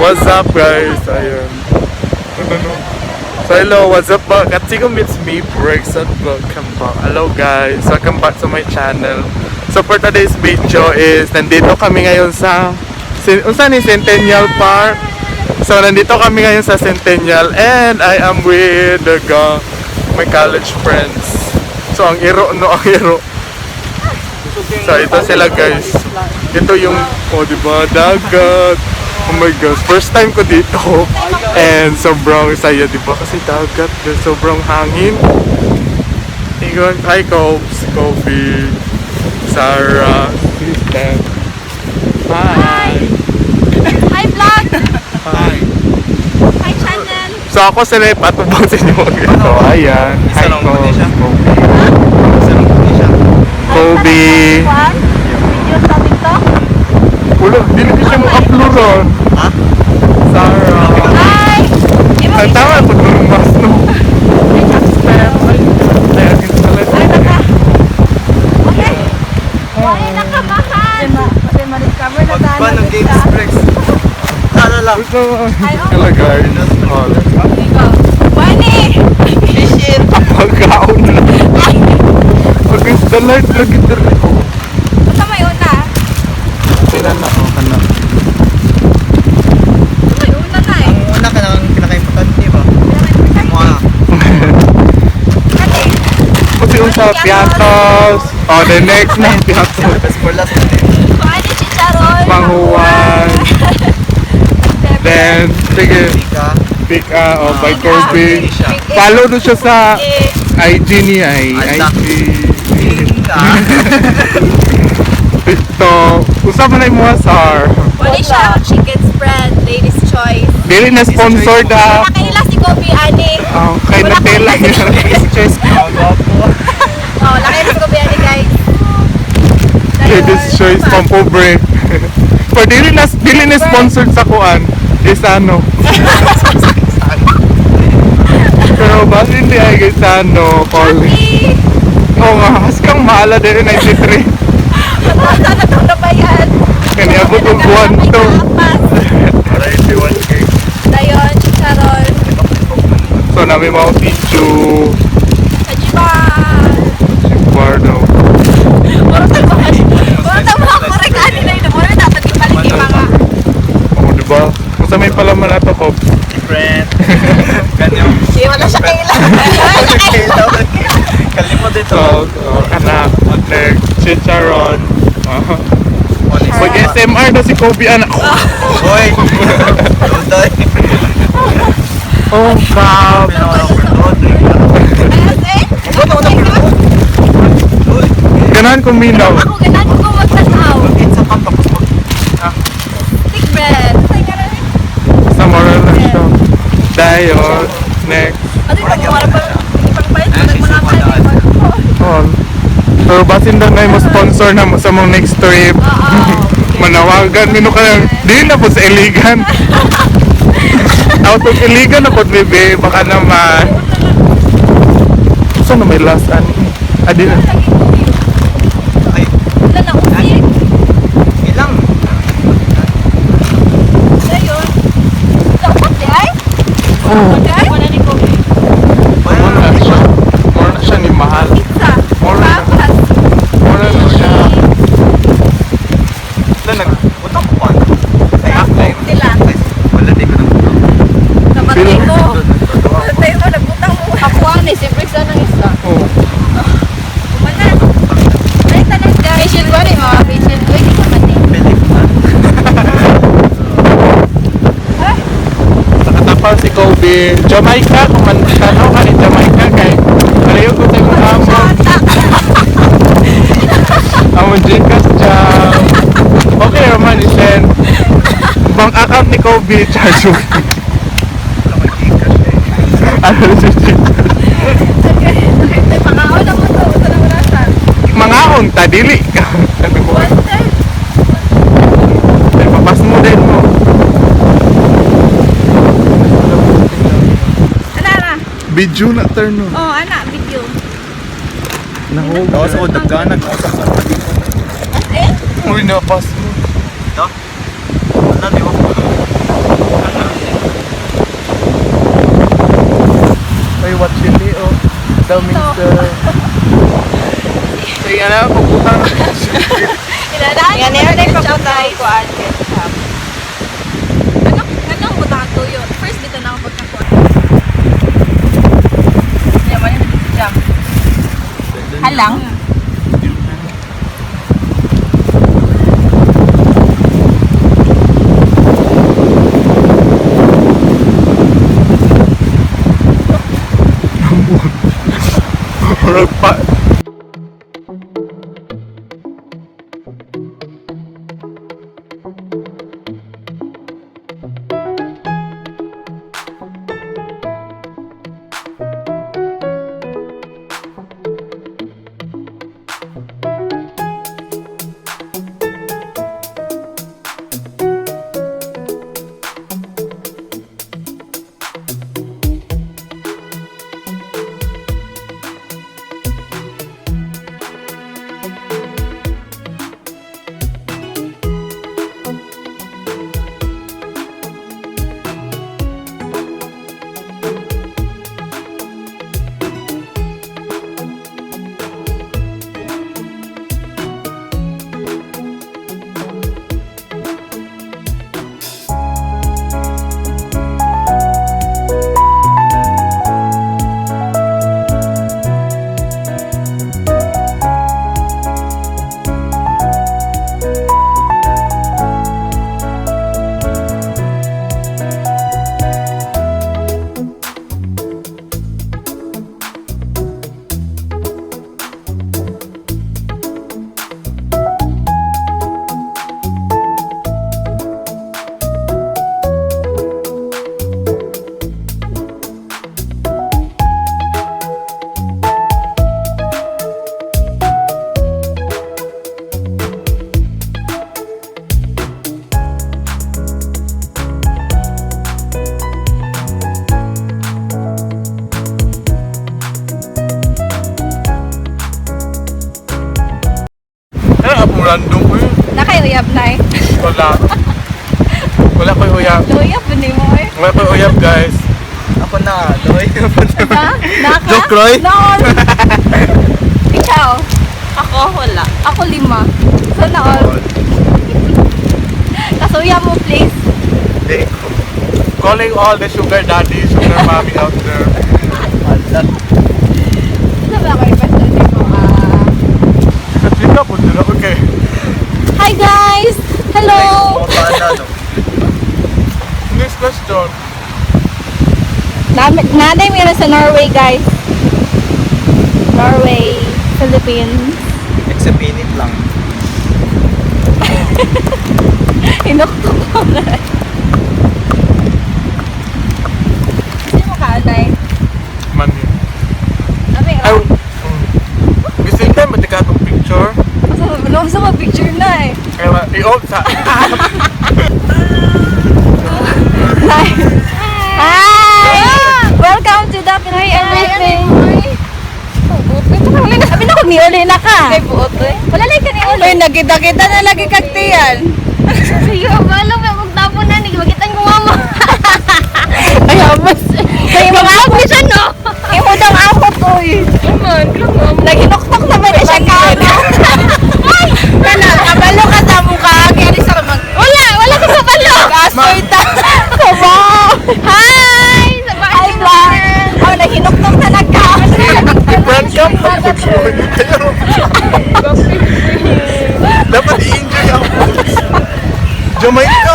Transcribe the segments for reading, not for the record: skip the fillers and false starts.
What's up guys? Ayun. So hello, what's up ba? Katigum, it's me, Breaks at welcome back. Hello guys, welcome back to my channel. So for today's video is, nandito kami ngayon sa Centennial Park. So nandito kami ngayon sa Centennial and I am with my college friends. So ang iro. So ito sila guys. Ito yung, diba, dagat. Oh my gosh, first time ko dito. And sobrang saya, diba? Kasi dagat, sobrang hangin. Ingon, hi Cobes, Kobe, Sarah, Kristen. Hi! Hi vlog! Hi! Hi channel! So ako sila patubang sa inyo ito. Ayan. Hi Cobes, Kobe. Kobe. Video sa TikTok? Ulo, dili ko siya mo upload ron. Ha? Sarah. Hi! Ang tama po ng mas no. Okay. Why nakamahan? Kasi ma-discover na tayo. Paano games breaks? Ano lang? Hello guys. Wani! Fishing! Pagkaon na. Pag-is the light lagi dito. Basta may una. Kailan na ako ka na. May una na eh. Ang una ka nang pinaka-importante ba? Mo na. Kasi, Kasi yung sa Piatos. Oh, the next na Piatos. Tapos for last na din. Wani chicharon. Panghuwan. Then, sige. Pika. By Kobe. Follow na siya sa IG niya ay. IG. Pika. TikTok. Usap na yung mga sar. Wani siya chicken spread, ladies choice. Dili na sponsor da. Nakaila si Kobe, ani. Kay Natela niya. Choice ka. Oh, laki na si Kobe, ani guys. Ladies choice pampobre. For dili na sponsored sa kuan. Is ano. Pero bakit hindi ay guys ano, Paulie? Oo nga, mas kang mahala din 93. Basta na itong nabayan. Kani abot og buwan to. Para hindi 1K. Dayon, chicharon. So namin mga pichu. Kajiba. Guardo. Murang tama ako rin ani na yun. Murang dapat ibalik yung mga. Oh, diba? Kung sa may palaman na to, Kob. Different. Ganyan. Hindi mo na siya kailangan. Kalimot ito. So, anak, next, chicharon. Mag-SMR na si Kobe, anak. Hoy! Uday! Oh, Bob. Ganahan kong minaw. Ako ganan ko magtanaw. Sa tapos Stick bread. Sa moral na siya. Dayon, next. Ano yung mga pagpapayat ko nagmanaman. Oh. Pero basin daw na mo sponsor na sa mong next trip. Manawagan, mino ka lang. Di na po sa Iligan. Out of Iligan na po, baby. Baka naman. Saan na may last ani? Adi na. Ay, Wala na usik. ilang? Dayon. Dapat di ay? Oh. Okay? Wala ni Kobe. More na siya. More na siya ni Mahal. Pizza. More na. Papas. More na siya. Wala nag-utang ko pa. Ay, apply. Sila. Wala di ko nag-utang. Namatay mo. Namatay mo. Nagutang mo. Ako ani. Siyempre sa nang isa. Oh. Kumana. Ay, tanan ka. Patient ba rin mo? Patient. Uy, di ka mati. Philip na. Nakatapal si Kobe. Jamaica, kumantano ka ni Jamaica kay malayo ko tayo ng amo. Amon Gcash jam. Okay naman, isen. Bank account ni Kobe, charge mo. Wala ko Gcash eh. Ano si Gcash? Ay, pangaon na mo to. Ito na mo nasa. Mangaon, tadili ka. Wonder. Ay, papas mo din mo. Ana. Video na turn no. Oh, ana. Video. Nahulog. Tapos ako dagganag ako sa dito. Eh? Uy, napas mo. Ito? Wala di ko. daw minsan. So yan na, pagputang. Yan na yung pagputay ko at ketchup. Anong butang tuyo? First dito na ako pagkakuha. Yan man yung ketchup. Halang? Murag pa. Random ko yun. Nakayuyab na eh. Wala. Wala ko uyab. Luyab ba ni mo eh? Wala ko uyab, guys. Ako na, Loy. Ha? Naka? Joke, Roy? Noon. Ikaw? Ako, wala. Ako 5. Sana all. Kasuya mo, please. Hindi. Calling all the sugar daddy, sugar mommy out there. Ano ba kayo question mo? Katrina po nila. Okay. Hi guys! Hello! Next question. Naday meron sa Norway guys. Norway, Philippines. Except init lang. Hinuktok ko na. Kasi mo kaanay? Mani. Sabi Ay, ka? gusto yung time, ba't itong picture? Ano sa mga picture na eh. Kaya, i-off sa... Hi! Hi! Welcome to the Pinoy Everything! Sabi na ko ni Uli na ka. Ay, buot eh. Wala lang ka ni Uli. Uy, nagkita-kita na lagi kaktiyan. Sige, wala ba magtapon na ni magitan ko mama. Ay, amas. Ay, mga ako siya, no? Ay, mo daw ako to eh. Aman, kram. Naginoktok naman na siya kano. Ay, kana, kabalo ka sa mukha. Kaya rin sa mag... Wala ka kabalo. Kasoy ta. Kaba. Hi! Hi, vlog. Oh, naginoktok na nagka. Friend ka pa. Dapat i-enjoy ako. Jamaica.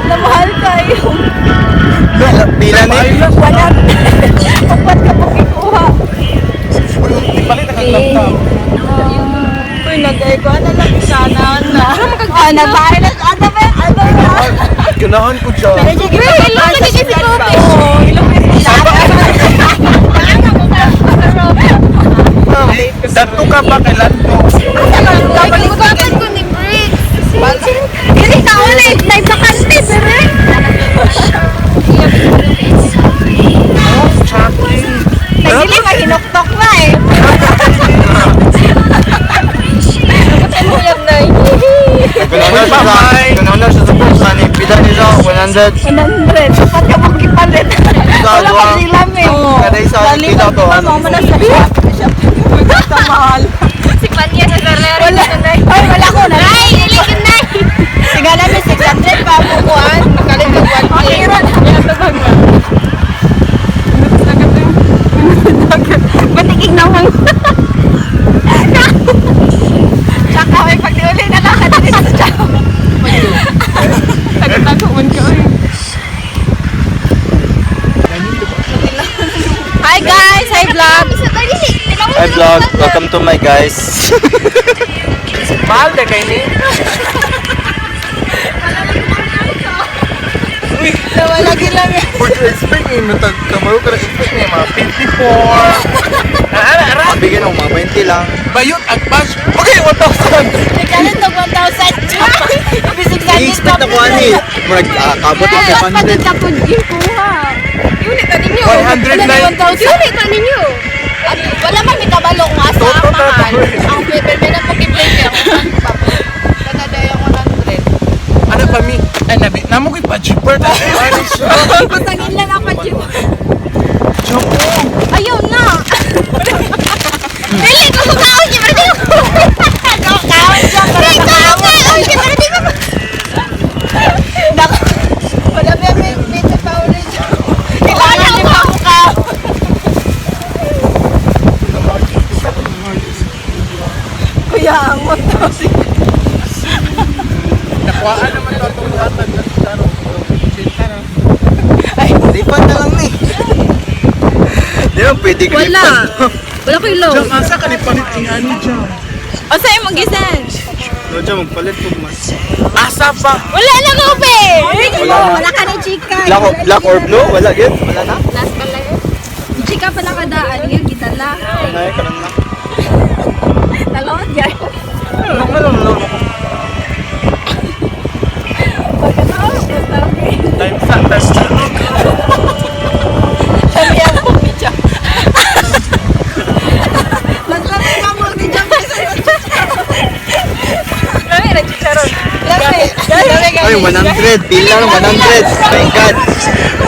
Namahal kayo. Pila ni? Wala. Pagpat ka po kikuha. Di pala nakaglaptop. Uy, nag-ego na lang sana na. Ah, nag-virus. Ano ba? Ano ba? Ganahan ko siya. Sige, ilong ka kasi si Kobe. Oo, ilong ka si Dato ka pa kay Lanto. Nagpapalimutan ko ni Brick. Kasi ka ulit. Naipakante, pero. Nagiling ka, hinoktok na eh. Uyab na eh. Ganun siya sa pulsa ni Pila nila, 100. 100. Dapat ka mong kipalit. Wala ka silam eh. Kada isa sa pila to. Mama mo na sa shop. Basta mahal. Si Panya na salary. Wala. Ay, wala ko na. Ay, nilikin na. Siga namin 600 pa bukuan. Nakalit ng 1K. Okay, ron. Batikig naman. Tsaka may pagdiuli na lang dito sa shop. Tago-taguan ka. Hi guys, hi vlog. Hi vlog, welcome to my guys. Mahal na kayo ni. Wala lang. For to expect mo, kamaro ka na-expect na yung mga 54. Mabigyan ng mga 20 lang. Bayot, agbash. Okay, 1,000. Nagkalit ng 1,000. Bisig sa I-expect na ko ani. Murag kabot ng 500. Tapos yung kuha. Unit na ninyo. 109. Unit na ninyo. Wala man may kabalo kung asa Toto ang mahal. na. Ang paper na pag-i-play niya. Kanada yung 100. Ano pa mi? Ay, namo ko'y pa-jeeper na. Patangin lang ako dyan. Joke. Ayaw na. Dili ko kukaon niya. Pero di ko. Kaon siya. Dili ko kukaon niya. Pero di ko. Wala may medyo paulit siya. Kailangan niya ako kaon. Kuya, ang 1,000. Nakuhaan naman ito itong hatag na taro. Refund na lang ni. Di ba pwede ka Wala. refund? Wala ko ilo. Jam, asa ka ni palit ang ani dyan? O sa'yo mag-isan. No, dyan magpalit po mas. Asa pa? Wala na ko, be. Wala na. Wala ka na chika. Black or blue? Wala yun? Wala na? Last pala yun. Chika pala kadaan. Yun, kita lang. Ay, kanan na. Talon, yan. Time sa, time sa. Sabi ako, Micha. Maglapit ka mo, ni Jam. Lami na chicharon. Lapit. Ay, 100. Bilang 100. My God.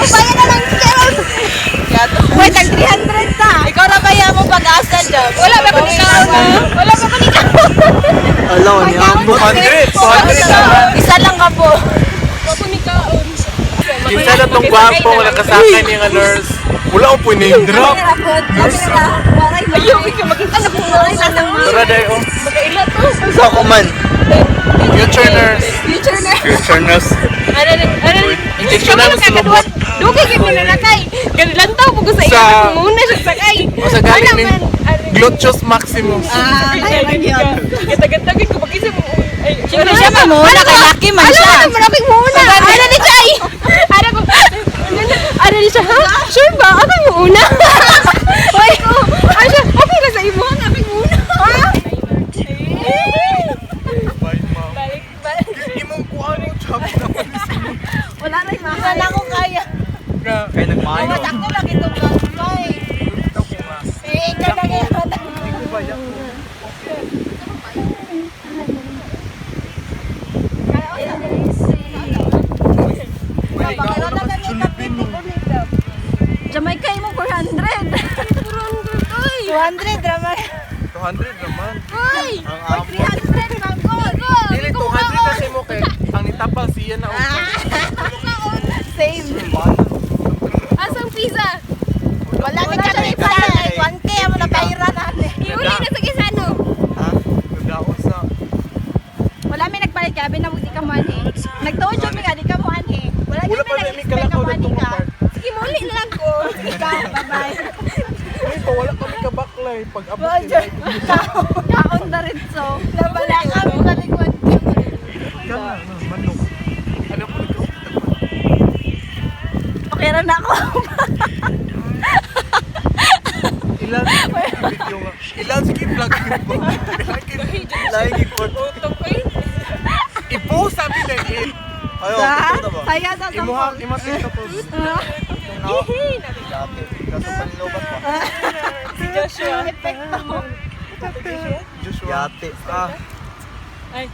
Bayan na lang, Cheryl. Wait, ang 300 na. Ikaw na kaya mo pag-asa, Jam. Wala ba panikaw na? Wala ba panikaw? Alaw niya. 200. 200 naman. Isa lang ka po. Kinsa na tong gwapo nga nakasakay niya nga nurse. Wala ko po name drop. Ayaw, ikaw makita na po. Tara day oh. Magkailan to. Sa ako man. Future nurse. Future na. Future nurse. Injection na sa lubot. Dugay kayo na nakay. Ganun taw po ko sa iyo. Sa- Muna siya sakay. O sa galing ni Gluteus Maximus. Ayaw yun. Gata-gata ko mag-isa mo. Ay, Siyempre siya pa muna, kay Lucky man siya. Ano naman ako muna? Ano ni siya? Ano ni siya? Ha? Sure ba? Ako yung una. Hoy, ano siya? Okay na sa imo. Ako yung una. Ha? Balik. Imong kuha mo job naman. Wala na yung mahal. Wala ko kaya. Kaya nagmahay. Awat ako lang itong gagawin. Ikaw na kaya. Jamaica mo 400. 200 naman. 200 naman. Hoy! Ang amo. 300 manggod. Dili 200 kasi mo kay ang nitapal siya na oh. Same. Asang pizza? Wala ka siya ipalay. 1K mo na bayaran natin. Iuli na sa kisano. Ha? Nagdaos sa Wala may nagpalit ka, binabuti ka mo ani. Nagtuon siya nga, di ka mo ani. Wala wala may pa rin nag-expect kalakaw ka mo na ani itong ka. part. Sige, muli na lang ko. Ikaw, bye-bye. Ay, pa wala kami kabaklay pag abot Roger, nila. kaon na rin so. Wala kami kalikwan. Kana no, manok. Ano po ito? Okay rin ako. Ilan video nga. Ilan sige vlog ko. Lagi po. Utong ko eh. I-post sabi na eh. Ayo, Sa? ito na ba? Saya sa Imuha, sangkol. imasin ka post. Dati. Kaso panilobat pa. Si Joshua. Epekto. Joshua. Yate. Ah. Ay.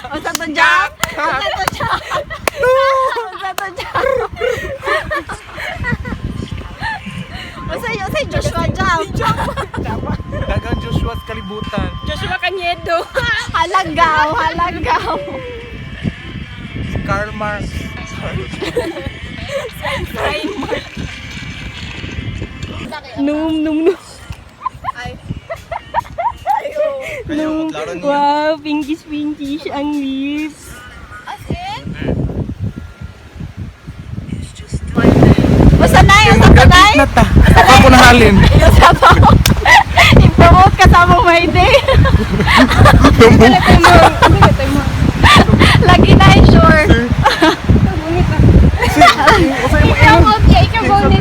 O sa to Jack? O sa to Jack? O sa to Jack? kalibutan. Joshua Cañedo. Halagaw, halagaw. Karl Marx. Num. Kayo, maglaro niyo. Wow, pinkish ang lips. Usanay, usanay. Nata. Ako na halin. Sabaw. I-promote ka sa mong may day. Lagi na yung sure. I-promote ya, i-promote.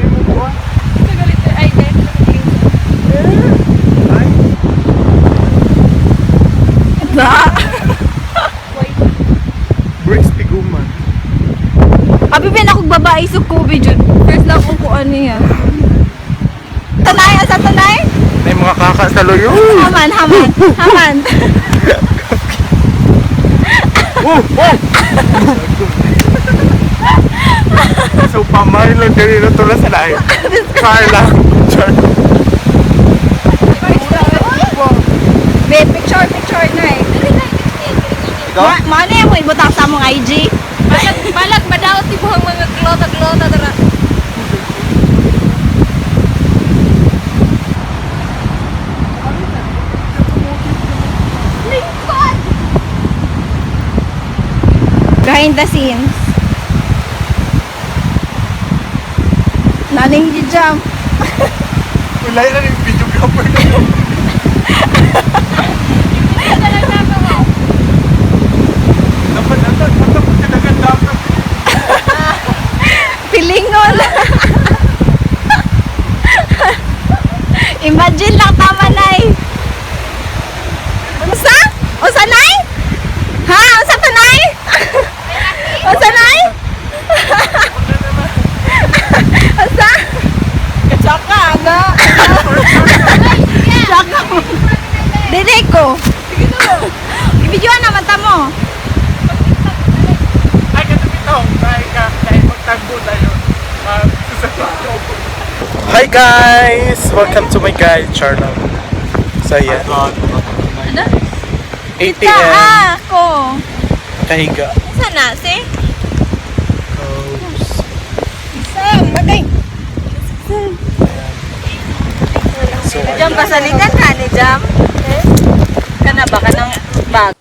Brace tiguman. Abi bin akong babae sa Kobe jud. First lang kung ano yan. Tanay, asa tanay? May mga kaka sa loyo. Haman. So pamay lang ganito tulad sa lahi. Carla. Wait, picture na eh. Mano yan mo ibutang sa mong IG? Balag madaot ti buhang mga glota dara. Behind the scenes. Naning di jam. Wala na yung videographer na yun. Dapat po tinagandang. Pilingon. Imagine lang tama nay. Usa? Usa nay? Ha? Usa ta nay? Usa nay? Usa? Tsaka aga. Tsaka. Dili ko. Ibidyoan naman ta mo. Ay, katapitong. Dahil magtagbo tayo. Hi guys! Welcome to my guide channel. So yeah. 8 Ka AM. ako. Kahiga. Sana si? Pose. Sam, matay. So, Jam pasalikan ka ni Jam. Kana ba ka ng bag?